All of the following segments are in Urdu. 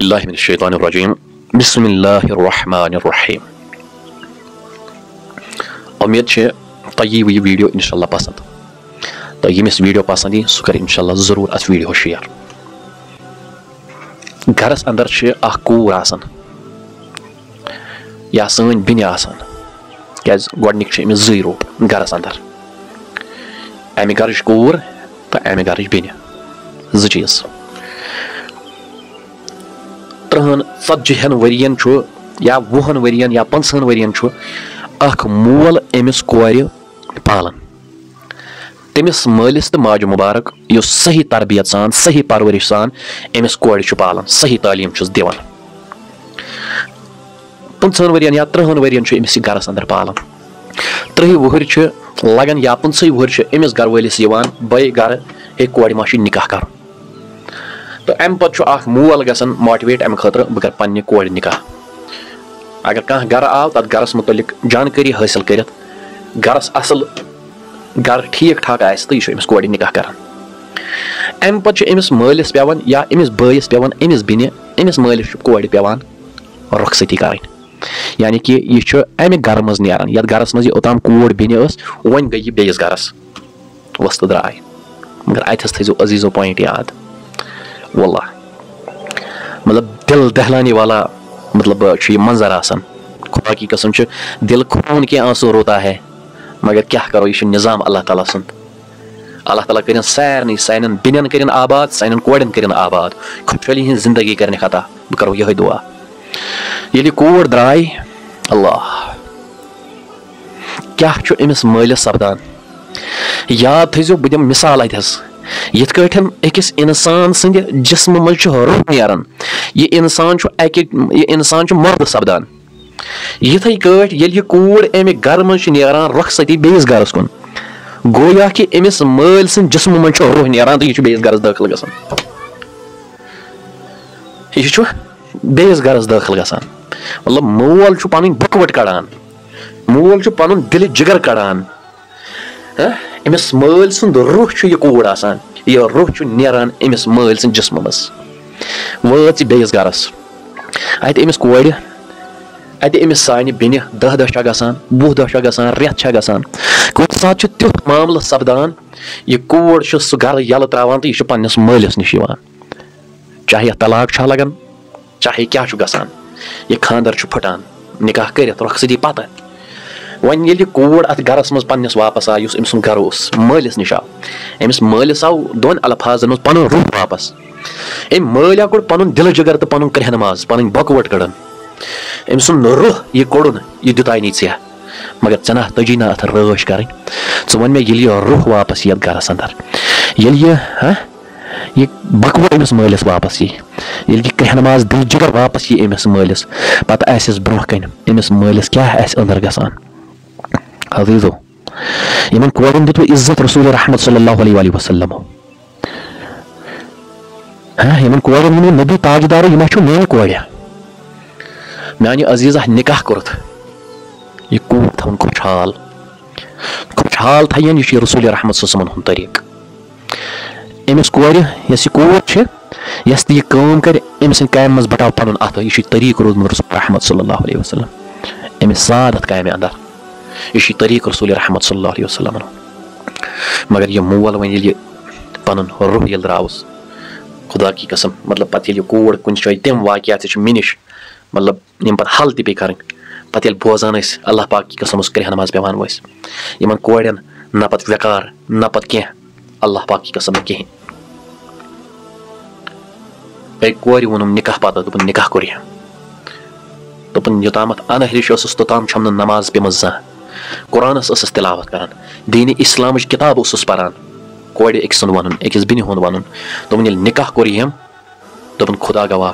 باللہ من الشیطان الرجیم بسم اللہ الرحمن الرحیم. امید چھے تۄہہِ یی یہ ویڈیو انشاءاللہ پسند تو ییٚمِس ویڈیو پسند یی سُہ کرِ انشاءاللہ ضرور اتھ ویڈیو شیئر. گھرس اندر چھِ اکھ کوٗر آسان یا سٲنۍ بیٚنہِ آسان کیازِ گۄڈنِکۍ چھِ أمِس زٕے روٗپ گھرس اندر امہِ گرٕچ کوٗر تہٕ امہِ گرٕچ بیٚنہِ زٕ چیٖز. 30-40 ؤرین چھُ یا 20 ؤرین یا 50 ؤرین چھُ اکھ مول أمِس کورِ پالان تٔمِس مٲلِس تہٕ ماجہِ مُبارک یُس صحیح تربیت سان صحیح پرورش سان أمِس کورِ چھُ پالان صحیح تعلیٖم چھُس دِوان. 50 ؤرین یا 30 ؤرین چھُ أمِس یہِ گرس اندر پالان. 30 وُہٕرۍ چھِ لگان یا 50 وُہٕرۍ چھِ أمِس گرٕ وٲلِس یِوان بٲے گرٕ ہے کورِ ما چھُ نکاح کرُن تو امہِ پتہٕ چھُ اکھ مول گژھان ماٹِویٹ امہِ خٲطرٕ بہٕ کرٕ پننہِ کورِ نکاح. اگر کانٛہہ گرٕ آو تتھ گرس متعلق جانکٲری حٲصِل کٔرِتھ گرس اصل گرٕ ٹھیٖک ٹھاک آسہِ تہٕ یہِ چھُ أمِس کورِ نکاح کران. امہِ پتہٕ چھُ أمِس مٲلِس پیٚوان یا أمِس بٲیِس پیٚوان أمِس بیٚنہِ أمِس مٲلِس چھُ کورِ پیٚوان رخصتی کرٕنۍ یعنی کہِ یہِ چھُ امہِ گرٕ منٛز نیران یتھ گرس منٛز یہِ اوٚتام کوٗر بیٚنہِ ٲس وۄنۍ گٔے یہِ بیٚیِس گرس ؤژھ تہٕ درٛاے. مگر اتھس تھٲیزیو عزیٖزو پویِنٹ یاد واللہ مطلب دل دہلانے والا مطلب چھُ یہِ منظر آسان. خدا کی قسم چھُ دل خوٗن کے آنسو روتا ہے مگر کیٛاہ کرو یہِ چھُ نظام اللہ تعالیٰ سُنٛد. اللہ تعالیٰ کٔرِنۍ سارنٕے سانٮ۪ن بیٚنٮ۪ن کٔرِنۍ آباد سانٮ۪ن کورٮ۪ن کٔرِنۍ آباد خۄشحٲلی ہٕنٛز زندگی کرنٕکۍ عطا. بہٕ کرو یِہوٚے دُعا. ییٚلہِ یہِ کوٗر درٛاے اللہ کیٛاہ چھُ أمِس مٲلِس سپدان. یاد تھٲیزیو بہٕ دِمہٕ مثال اتھس یِتھ کٲٹھۍ أکِس انسان سٕنٛدِ جسمہٕ منٛز چھُ روح نیران یہِ انسان چھُ مردٕ سپدان یِتھٕے کٲٹھۍ ییٚلہِ یہِ کوٗر امہِ گرٕ منٛز چھِ نیران رخصتی بیٚیِس گرس کُن گویا کہِ أمِس مٲلۍ سٕنٛدِ جسمہٕ منٛز چھُ روح نیران تہٕ یہِ چھُ بیٚیِس گرس دٲخل گژھان. یہِ چھُ بیٚیِس گرس دٲخل گژھان مطلب مول چھُ پنٕنۍ بُکوٹ کڑان مول چھُ پنُن دِلہِ جگر کڑان. أمِس مٲلۍ سُنٛد روح چھُ یہِ کوٗر آسان یہِ روح چھُ نیران أمِس مٲلۍ سٕنٛدِ جسمہٕ منٛز وٲژ یہِ بیٚیِس گرس اتہِ أمِس کورِ اتہِ أمِس سانہِ بیٚنہِ 10 دۄہ چھا گژھان 20 دۄہ چھا گژھان رٮ۪تھ چھا گژھان کُنہِ ساتہٕ چھُ تیُتھ معاملہٕ سپدان یہِ کوٗر چھِ سُہ گرٕ یلہٕ تراوان تہٕ یہِ چھُ پننِس مٲلِس نِش یِوان چاہے طلاق چھا لگان چاہے کیٛاہ چھُ گژھان یہِ خانٛدر چھُ پھٕٹان نکاح کٔرِتھ رخصتی پتہٕ. وۄنۍ ییٚلہِ یہِ کوٗر اتھ گرس منٛز پننِس واپس آو یُس أمۍ سُنٛد گرٕ اوس مٲلِس نِش آو أمِس مٲلِس آو 2 الفاظن منٛز پنُن روح واپس. أمۍ مٲلۍ آو کوٚڑ پنُن دِلہٕ جگر تہٕ پنُن کرٛہنہٕ ماز پنٕنۍ بۄکوٹ کٔڑٕن أمۍ سُنٛد روح یہِ کوٚڑُن یہِ دیُتاے نہٕ ژےٚ مگر ژےٚ نہ تٔجی نہٕ اتھ رٲچھ کرٕنۍ. ژٕ وَن مےٚ ییٚلہِ یہِ روح واپس یی اتھ گرس اندر ییٚلہِ یہِ بۄکوٹ أمِس مٲلِس واپس یی ییٚلہِ یہِ کرٛہنہٕ ماز دِلہٕ جگر واپس یی أمِس مٲلِس پتہٕ آسٮ۪س برونٛہہ کنہِ أمِس مٲلِس کیٛاہ آسہِ أنٛدر گژھان. عزیٖزو یِمن کورٮ۪ن دیُتوٕ عزت رسول رحمت صلی اللہ علیہ وسلمو یِمن کورٮ۪ن ووٚنوٕ نبی تاجدارو یہِ ما چھُ میٲنۍ کورِ میانہِ عزیٖزا نکاح کوٚرُتھ یہِ کوٗر تھاوُن خۄشحال تھاین یہِ چھُ رسول رحمت صلی ہُنٛد طریٖقہٕ. أمِس کورِ یۄس یہِ کوٗر چھِ یۄس تہِ یہِ کٲم کرِ أمۍ سٕنٛدِ کامہِ منٛز بٹاو پنُن اَتھٕ یہِ چھُ طریٖقہٕ روٗدمُت رسول رحمت صلی اللہ علیہ وسلم أمِس ساد اتھ کامہِ اندر یہِ چھُ طریٖقہٕ رسول رحمت صلی اللہ علیہ وسلم. مگر یہِ مول وۄنۍ ییٚلہِ یہِ پنُن روح ییٚلہِ درٛاوُس خدا کی قسم مطلب پتہٕ ییٚلہِ یہِ کوٗر کُنہِ جایہِ تِم واقعات تہِ چھِ مےٚ نِش مطلب یِم پتہٕ حل تہِ پیٚیہِ کرٕنۍ پتہٕ ییٚلہِ بوزان ٲسۍ اللہ پاک کی قسم اوس کرٛہنہٕ ماز پیٚوان ؤسۍ یِمن کورٮ۪ن نہ پتہٕ وٮ۪کار نہ پتہٕ کینٛہہ اللہ پاک کی قسم نہٕ کِہینۍ. أکۍ کورِ ووٚنُم نکاح پتہٕ دوٚپُن نکاح کوٚر یہِ دوٚپُن یوٚتامتھ انہرِش ٲسٕس توٚتام چھَم نہٕ نماز پیٚمٕژ زانٛہہ قرآنس ٲسٕس تِلاوت کران دیٖنِ اِسلامٕچ کِتاب اوسُس پران کورِ أکۍ سُنٛد وَنُن أکِس بیٚنہِ ہُنٛد وَنُن دوٚپُن ییٚلہِ نکاح کوٚر یٔمۍ دوٚپُن خدا گواہ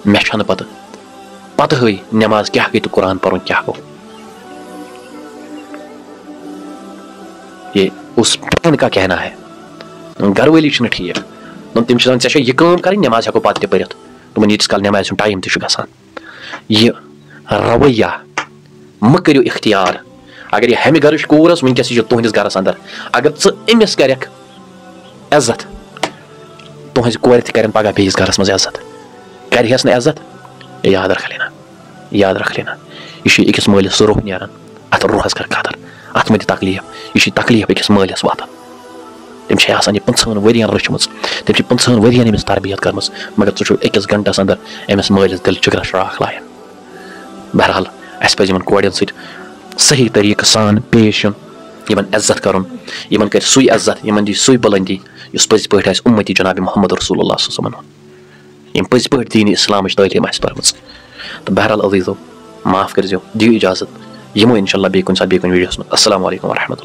مےٚ چھنہٕ پتہٕ ہٕے نٮ۪ماز کیٛاہ گٔے تہٕ قرآن پرُن کیٛاہ گوٚو. یہِ اوس بہن کا کہنا ہے گرٕ وٲلی چھِنہٕ ٹھیٖک دوٚپُن تِم چھِ دپان ژےٚ چھےٚ یہِ کٲم کَرٕنۍ نٮ۪ماز ہٮ۪کو پتہٕ تہِ پٔرِتھ دوٚپُن ییٖتِس کال نٮ۪مازِ ہُنٛد ٹایم تہِ چھُ گژھان. یہِ رویہ مہٕ کٔرِو اختیار اگر یہِ ہمہِ گرٕچ کوٗر ٲس وٕنکیٚس یہِ چھِ تُہنٛدِس گرس اندر اگر ژٕ أمِس کرکھ عزت تُہنٛزِ کورِ تہِ کرن پگاہ بیٚیِس گرس منٛز عزت کرہس نہٕ عزت یاد رکھ لینا یاد رکھ لینا یہ چھُ أکِس مٲلِس سُہ روح نیران اَتھ روحس کر قدر اَتھ مہ دِ تکلیٖف یہِ چھُ تکلیٖف أکِس مٲلِس واتان تٔمۍ چھِ آسان یہِ 50 ؤرین رٔچھمٕژ تٔمۍ چھِ 50 ؤرین أمِس تربیت کٔرمٕژ مگر ژٕ چھُکھ أکِس گنٹس اندر أمِس مٲلِس دِل جگرس راکھ لایان بہرحال اَسہِ پَزِ یِمن کورٮ۪ن سۭتۍ صحیح طریٖقہٕ سان پیش یُن یِمن عزت کرُن یِمن کرِ سُے عزت یِمن دی سُے بُلندی یُس پٔزۍ پٲٹھۍ آسہِ اُمتی جناب محمد رسول اللہ صلی اللہ علیہ وسلم یِم پٔزۍ پٲٹھۍ دیٖنِ اِسلامٕچ تعلیٖم آسہِ پٔرمٕژ تہٕ بہرحال عزیٖزو معاف کٔرۍزیو دِیِو اِجازت یِمو اِنشاء اللہ بیٚیہِ کُنہِ ساتہٕ بیٚیہِ کُنہِ ویٖڈیوَس منٛز السلام علیکم ورحمۃ اللہ